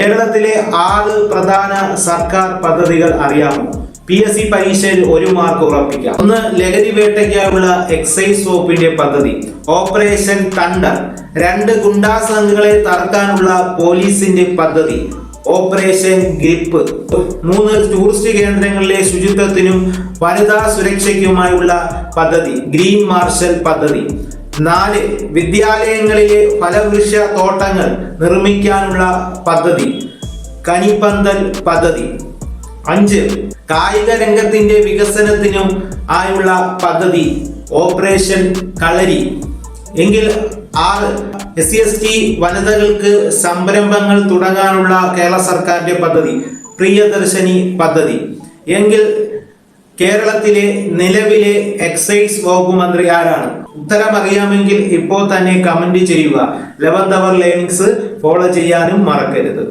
കേരളത്തിലെ 6 പ്രധാന സർക്കാർ പദ്ധതികൾ അറിയാമോ? PSC പരീക്ഷയിൽ 1 മാർക്ക് ഉറപ്പിക്കാം. 1. ലഹരി വേട്ടയ്ക്കായുള്ള എക്സൈസ് വകുപ്പിന്റെ പദ്ധതി ഓപ്പറേഷൻ തണ്ടർ. 2. ഗുണ്ടാ സംഘങ്ങളെ തറക്കാനുള്ള പോലീസിന്റെ പദ്ധതി ഓപ്പറേഷൻ ഗ്രിപ്പ്. 3. ടൂറിസ്റ്റ് കേന്ദ്രങ്ങളിലെ ശുചിത്വത്തിനും വനിതാ സുരക്ഷയ്ക്കുമായുള്ള പദ്ധതി ഗ്രീൻ മാർഷൽ പദ്ധതി. 4. വിദ്യാലയങ്ങളിലെ ഫലവൃക്ഷ തോട്ടങ്ങൾ നിർമ്മിക്കാനുള്ള പദ്ധതി കനിപ്പന്തൽ പദ്ധതി. 5. കായിക രംഗത്തിന്റെ വികസനത്തിനും ആയുള്ള പദ്ധതി ഓപ്പറേഷൻ കളരി. എങ്കിൽ 6. SC/ST വനിതകൾക്ക് സംരംഭങ്ങൾ തുടങ്ങാനുള്ള കേരള സർക്കാരിന്റെ പദ്ധതി പ്രിയദർശിനി പദ്ധതി. എങ്കിൽ കേരളത്തിലെ നിലവിലെ എക്സൈസ് വകുപ്പ് മന്ത്രി ആരാണ്? ഉത്തരം അറിയാമെങ്കിൽ ഇപ്പോൾ തന്നെ കമന്റ് ചെയ്യുക. 11th അവർ ലേണിംഗ്സ് ഫോളോ ചെയ്യാനും മറക്കരുത്.